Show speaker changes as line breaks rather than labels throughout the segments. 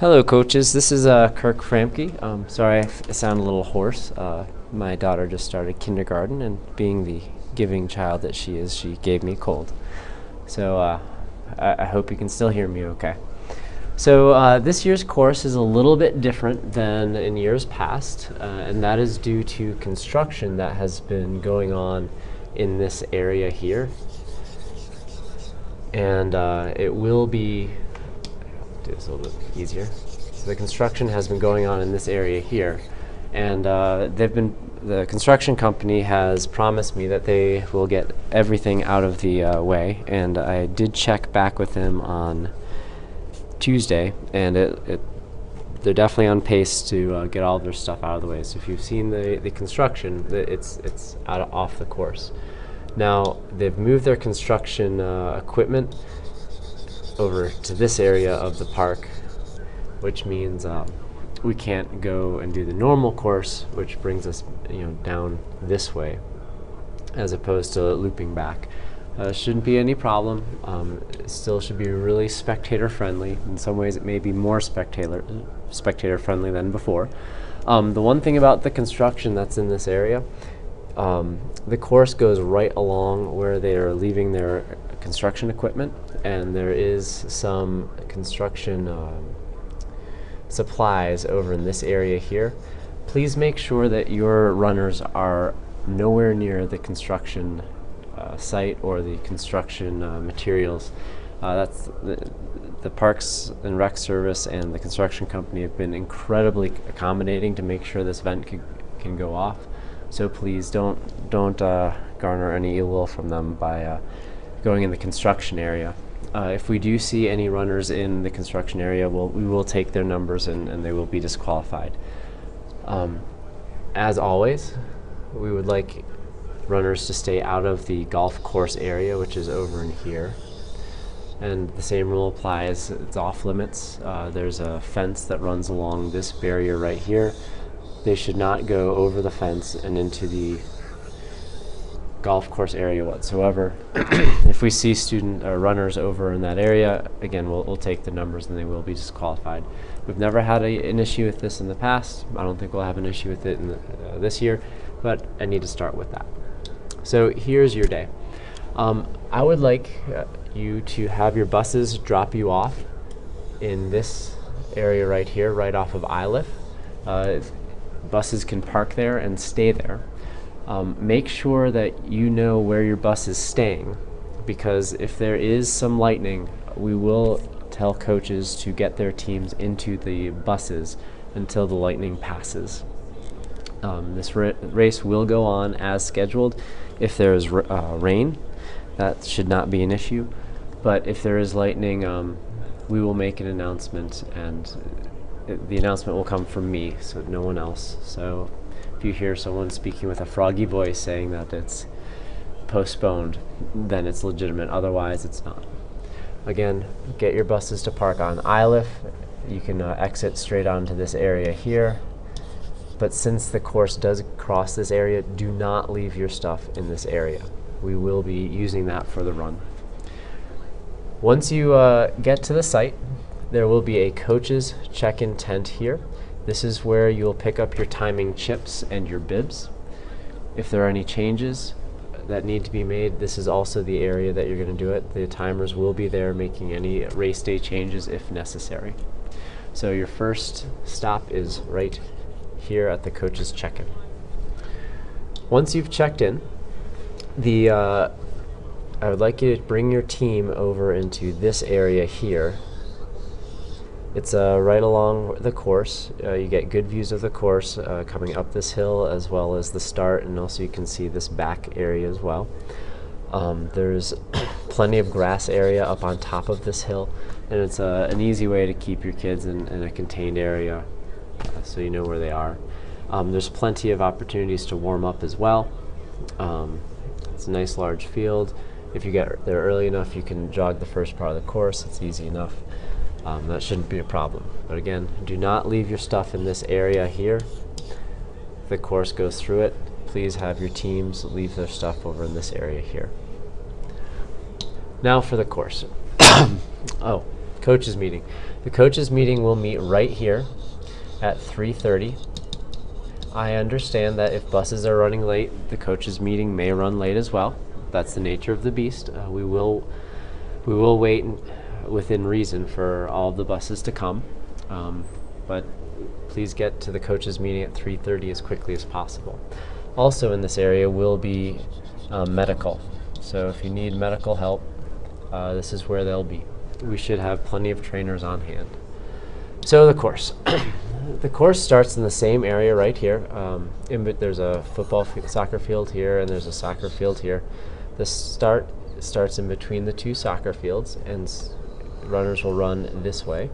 Hello, coaches. This is Kirk Framke. Sorry, I sound a little hoarse. My daughter just started kindergarten, and being the giving child that she is, she gave me a cold. So I hope you can still hear me okay. So this year's course is a little bit different than in years past, and that is due to construction that has been going on in this area here. And it will be do this a little bit easier. So the construction has been going on in this area here, and the construction company has promised me that they will get everything out of the way, and I did check back with them on Tuesday, and they're definitely on pace to get all of their stuff out of the way. So if you've seen the construction, it's off the course. Now they've moved their construction equipment over to this area of the park, which means we can't go and do the normal course, which brings us down this way, as opposed to looping back. Shouldn't be any problem. It still should be really spectator friendly. In some ways it may be more spectator friendly than before. The one thing about the construction that's in this area, the course goes right along where they are leaving their construction equipment, and there is some construction supplies over in this area here. Please make sure that your runners are nowhere near the construction site or the construction materials. That's the Parks and Rec Service and the construction company have been incredibly accommodating to make sure this event can go off. So please don't garner any ill will from them by going in the construction area. If we do see any runners in the construction area, we will take their numbers and they will be disqualified. As always, we would like runners to stay out of the golf course area, which is over in here. And the same rule applies. It's off limits. There's a fence that runs along this barrier right here. They should not go over the fence and into the golf course area whatsoever. If we see student runners over in that area, again, we'll take the numbers and they will be disqualified. We've never had an issue with this in the past. I don't think we'll have an issue with it in this year, but I need to start with that. So here's your day. I would like you to have your buses drop you off in this area right here, right off of Iliff. Buses can park there and stay there. Make sure that you know where your bus is staying, because if there is some lightning, we will tell coaches to get their teams into the buses until the lightning passes. This race will go on as scheduled. If there is rain, that should not be an issue, but if there is lightning, we will make an announcement, and the announcement will come from me, so no one else. So if you hear someone speaking with a froggy voice saying that it's postponed, then it's legitimate. Otherwise, it's not. Again, get your buses to park on Iliff. You can exit straight onto this area here. But since the course does cross this area, do not leave your stuff in this area. We will be using that for the run. Once you get to the site, there will be a coach's check-in tent here. This is where you'll pick up your timing chips and your bibs. If there are any changes that need to be made, this is also the area that you're going to do it. The timers will be there making any race day changes if necessary. So your first stop is right here at the coach's check-in. Once you've checked in, I would like you to bring your team over into this area here. It's right along the course. You get good views of the course coming up this hill, as well as the start, and also you can see this back area as well. There's plenty of grass area up on top of this hill, and it's an easy way to keep your kids in a contained area so you know where they are. There's plenty of opportunities to warm up as well. It's a nice large field. If you get there early enough, you can jog the first part of the course. It's easy enough. That shouldn't be a problem. But again, do not leave your stuff in this area here. The course goes through it. Please have your teams leave their stuff over in this area here. Now for the course. Oh, coaches meeting. The coaches meeting will meet right here at 3:30. I understand that if buses are running late, the coaches meeting may run late as well. That's the nature of the beast. We will wait within reason for all of the buses to come, but please get to the coaches meeting at 3:30 as quickly as possible. Also in this area will be medical. So if you need medical help, this is where they'll be. We should have plenty of trainers on hand. So the course. The course starts in the same area right here. There's a soccer field here, and there's a soccer field here. The starts in between the two soccer fields, and runners will run this way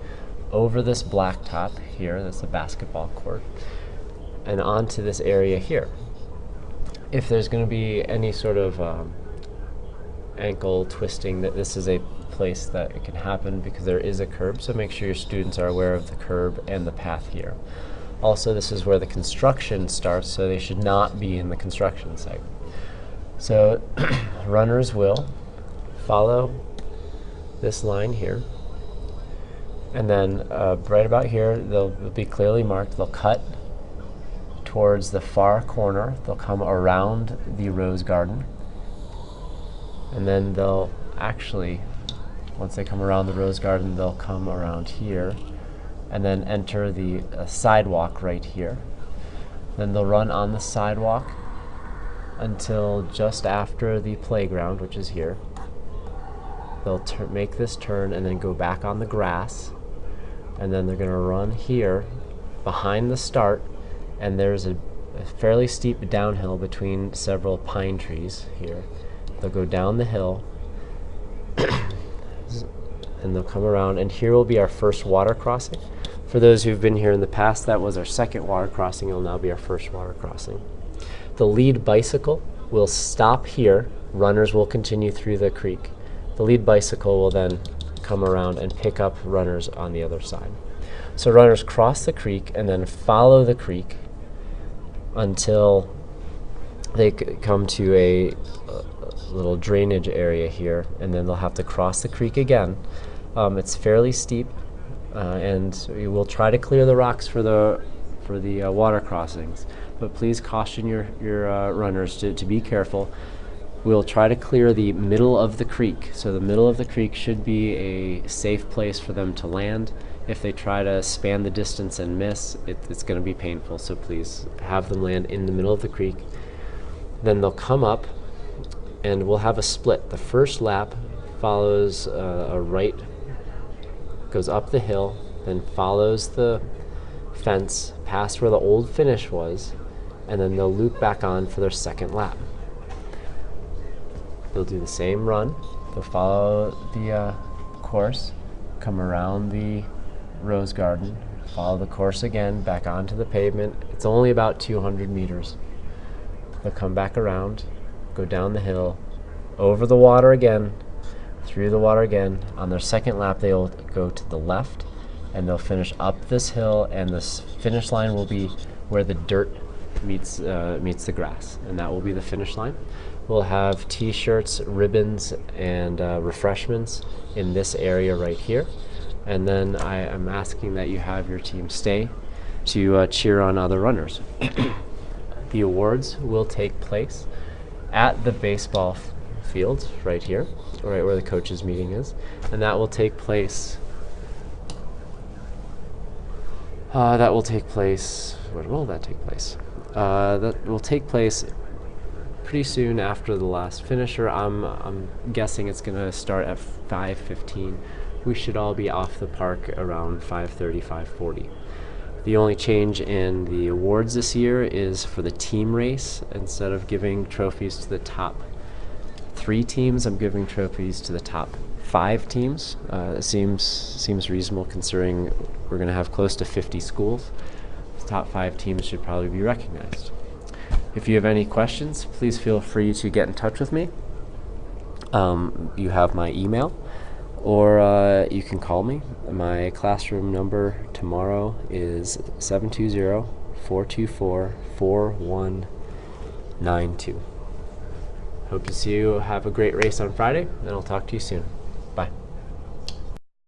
over this blacktop here. That's the basketball court, and onto this area here. If there's going to be any sort of ankle twisting, that this is a place that it can happen because there is a curb, so make sure your students are aware of the curb and the path here. Also, this is where the construction starts, so they should not be in the construction site. So runners will follow this line here, and then right about here they'll be clearly marked. They'll cut towards the far corner. They'll come around the rose garden, and then they'll actually, once they come around the rose garden, they'll come around here and then enter the sidewalk right here. Then they'll run on the sidewalk until just after the playground, which is here. They'll make this turn and then go back on the grass, and then they're going to run here behind the start, and there's a fairly steep downhill between several pine trees here. They'll go down the hill and they'll come around, and here will be our first water crossing. For those who've been here in the past, that was our second water crossing. It will now be our first water crossing. The lead bicycle will stop here. Runners will continue through the creek. The lead bicycle will then come around and pick up runners on the other side. So runners cross the creek and then follow the creek until they come to a little drainage area here, and then they'll have to cross the creek again. It's fairly steep, and we will try to clear the rocks for the water crossings, but please caution your runners to be careful. We'll try to clear the middle of the creek, so the middle of the creek should be a safe place for them to land. If they try to span the distance and miss, it's going to be painful, so please have them land in the middle of the creek. Then they'll come up, and we'll have a split. The first lap follows a right, goes up the hill, then follows the fence past where the old finish was, and then they'll loop back on for their second lap. They'll do the same run. They'll follow the course, come around the rose garden, follow the course again, back onto the pavement. It's only about 200 meters. They'll come back around, go down the hill, over the water again, through the water again. On their second lap, they'll go to the left, and they'll finish up this hill, and this finish line will be where the dirt meets the grass, and that will be the finish line. We'll have t-shirts, ribbons, and refreshments in this area right here, and then I am asking that you have your team stay to cheer on other runners. The awards will take place at the baseball field right here, right where the coaches meeting is, and that will take place where will that take place? That will take place pretty soon after the last finisher. I'm guessing it's going to start at 5:15. We should all be off the park around 5:30, 5:40. The only change in the awards this year is for the team race. Instead of giving trophies to the top 3 teams, I'm giving trophies to the top 5 teams. It seems reasonable considering we're going to have close to 50 schools. The top 5 teams should probably be recognized. If you have any questions, please feel free to get in touch with me. You have my email, or you can call me. My classroom number tomorrow is 720-424-4192. Hope to see you. Have a great race on Friday, and I'll talk to you soon.